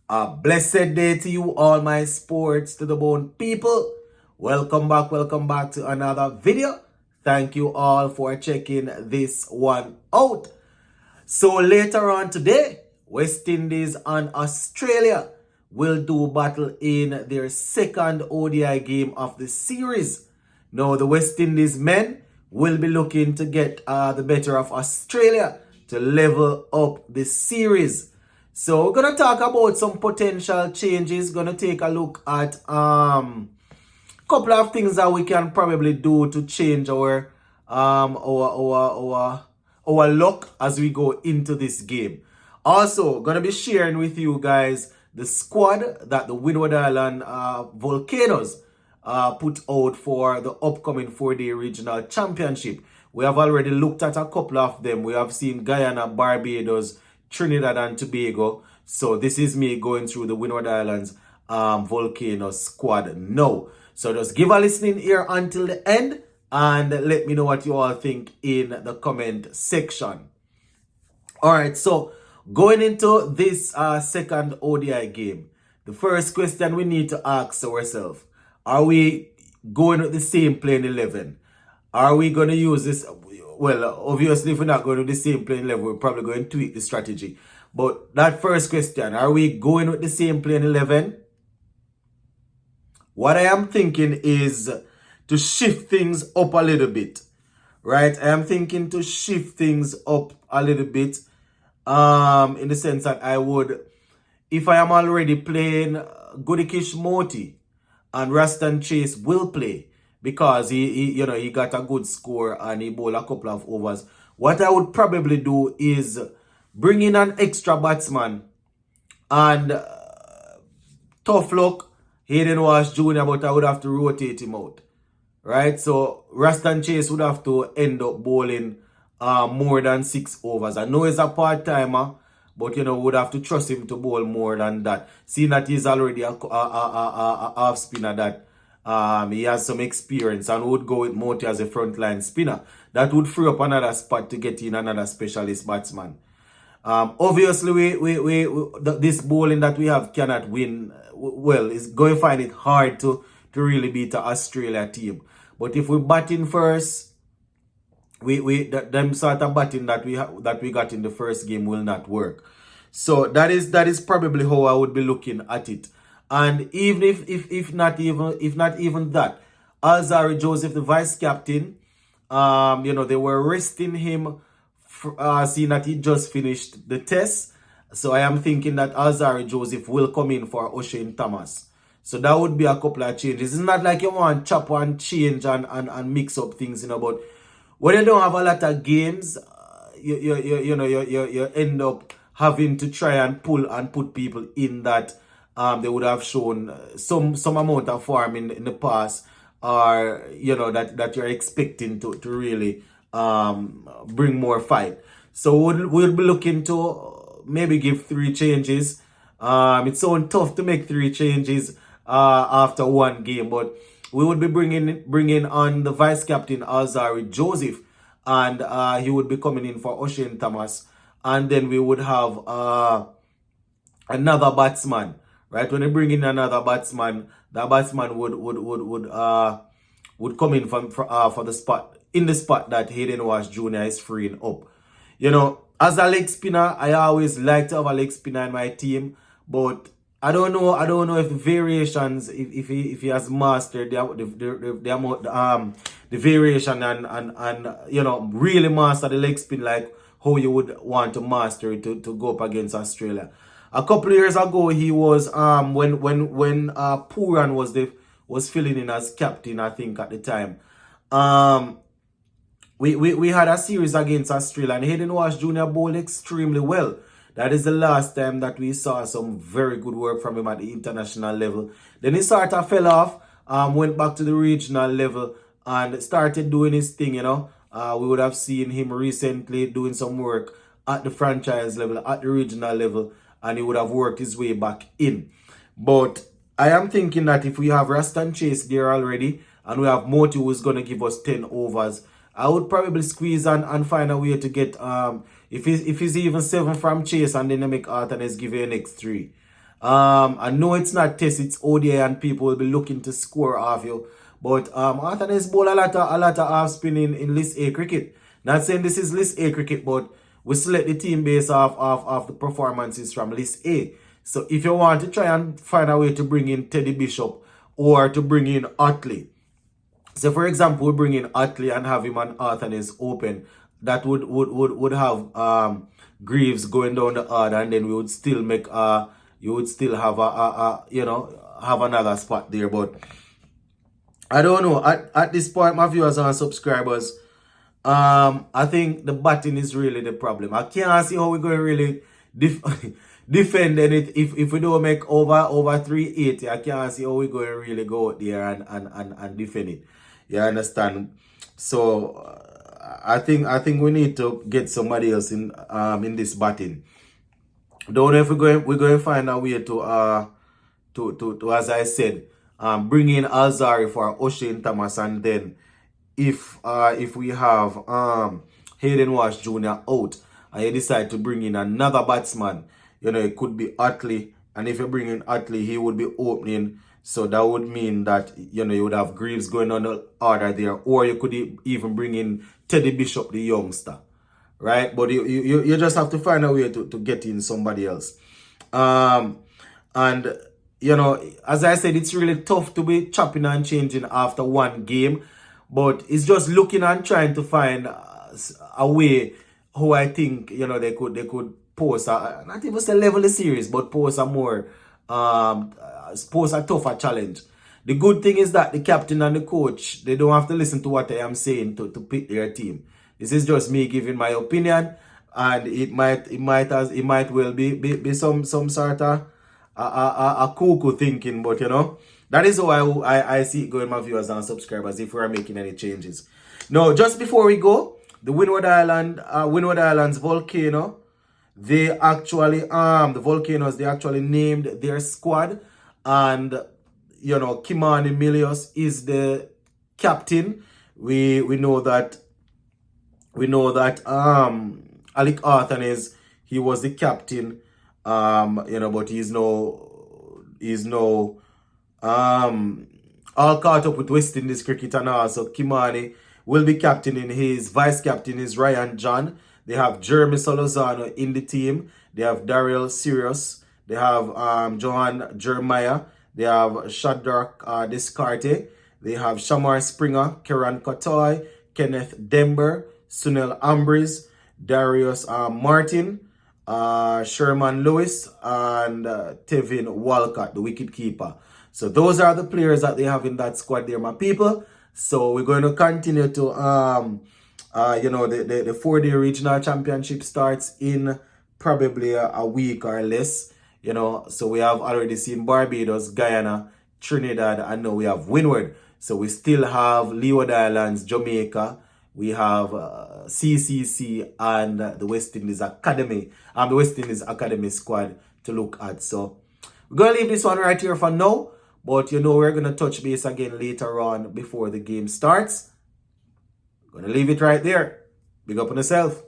A blessed day to you, all my sports to the bone people. Welcome back to another video. Thank you all for checking this one out. So later on today, West Indies and Australia will do battle in their second ODI game of the series. Now the West Indies men will be looking to get the better of Australia to level up the series. So we're gonna talk about some potential changes. Gonna take a look at couple of things that we can probably do to change our luck as we go into this game. Also, gonna be sharing with you guys the squad that the Windward Island Volcanoes put out for the upcoming 4-day regional championship. We have already looked at a couple of them. We have seen Guyana, Barbados, Trinidad and Tobago. So this is me going through the Windward Islands Volcano squad now. So just give a listening ear until the end and let me know what you all think in the comment section. Alright, so going into this second ODI game, the first question we need to ask ourselves, are we going with the same playing 11? Are we going to use this? Well, obviously, if we're not going with the same playing 11, we're probably going to tweak the strategy. But that first question, are we going with the same playing 11? What I am thinking is to shift things up a little bit, right? I am thinking to shift things up a little bit in the sense that I would, if I am already playing Goodikish Moti and Rastan Chase will play because he got a good score and he bowled a couple of overs. What I would probably do is bring in an extra batsman and tough luck, Hayden Walsh Jr., but I would have to rotate him out. Right? So Rastan Chase would have to end up bowling more than 6 overs. I know he's a part-timer, but would have to trust him to bowl more than that. Seeing that he's already a half spinner that he has some experience and would go with Moti as a frontline spinner. That would free up another spot to get in another specialist batsman. Obviously, this bowling that we have cannot win. Well, it's going to find it hard to really beat the Australia team. But if we bat in first, them sort of batting that we got in the first game will not work. So that is probably how I would be looking at it. And even if not even that, Alzari Joseph, the vice captain, they were resting him, seeing that he just finished the test. So I am thinking that Alzari Joseph will come in for O'Shane Thomas. So that would be a couple of changes. It's not like you want to chop and change and mix up things, but when you don't have a lot of games, you end up having to try and pull and put people in that they would have shown some amount of form in the past, or that you're expecting to really bring more fight. So we'll be looking to maybe give 3 changes. It's so tough to make 3 changes after one game, but we would be bringing on the vice captain Alzari Joseph, and he would be coming in for O'Shane Thomas, and then we would have another batsman. Right, when they bring in another batsman, that batsman would come in for the spot that Hayden Walsh Jr. is freeing up. As a leg spinner, I always like to have a leg spinner in my team, but I don't know if the variations, if he has mastered the variation and really master the leg spin like how you would want to master it to go up against Australia. A couple of years ago, he was when Puran was filling in as captain, I think at the time. We had a series against Australia and Hayden Walsh Jr. bowled extremely well. That is the last time that we saw some very good work from him at the international level. Then he sort of fell off, went back to the regional level and started doing his thing, We would have seen him recently doing some work at the franchise level, at the regional level, and he would have worked his way back in. But I am thinking that if we have Rastan Chase there already, and we have Moti who is going to give us 10 overs, I would probably squeeze and find a way to get, if he's even 7 from Chase and then they make alternates, give you an next 3. I know it's not test, it's ODI, and people will be looking to score off you. But Arthur has bowled a lot of half spin in List A cricket. Not saying this is List A cricket, but we select the team based off the performances from List A. So if you want to try and find a way to bring in Teddy Bishop or to bring in Utley. So for example, we bring in Utley and have him on Arthur's open. That would have Greaves going down the order, and then we would still make you would still have have another spot there. But I don't know. At this point, my viewers and subscribers, I think the batting is really the problem. I can't see how we're going to really defend it if we don't make over 380. I can't see how we're going to really go out there and defend it. You understand? So I think we need to get somebody else in this batting. Don't know if we're going to find a way to as I said, bring in Alzari for O'Shane Thomas, and then if we have Hayden Wash Jr. out and you decide to bring in another batsman, it could be Utley, and if you bring in Utley, he would be opening. So that would mean that you would have Greaves going on the order there, or you could even bring in Teddy Bishop, the youngster, right? But you just have to find a way to get in somebody else. And as I said, it's really tough to be chopping and changing after one game, but it's just looking and trying to find a way how I think they could pose not even say level the series, but pose a more pose a tougher challenge. The good thing is that the captain and the coach, they don't have to listen to what I am saying to pick their team. This is just me giving my opinion, and it might well be some sort of a cuckoo thinking, but that is how I see it going, my viewers and subscribers, if we are making any changes. Now, just before we go, the Windward Islands volcano, they actually the Volcanoes, they actually named their squad, and Kimani Milius is the captain. We know that Alec Arthur he was the captain, but he's no all caught up with West Indies cricket and all. So Kimani will be captaining. His vice captain is Ryan John. They have Jeremy Solozano in the team. They have Daryl Sirius. They have Johan Jeremiah. They have Shadrach Descarte. They have Shamar Springer, Kiran Kotoy, Kenneth Denver, Sunil Ambriz, Darius Martin, Sherman Lewis, and Tevin Walcott, the wicketkeeper. So those are the players that they have in that squad there, my people. So we're going to continue to the 4-day regional championship starts in probably a week or less. So we have already seen Barbados, Guyana, Trinidad, and now we have Windward. So we still have Leeward Islands, Jamaica. We have CCC and the West Indies Academy, the West Indies Academy squad to look at. So we're going to leave this one right here for now. But we're going to touch base again later on before the game starts. Going to leave it right there. Big up on yourself.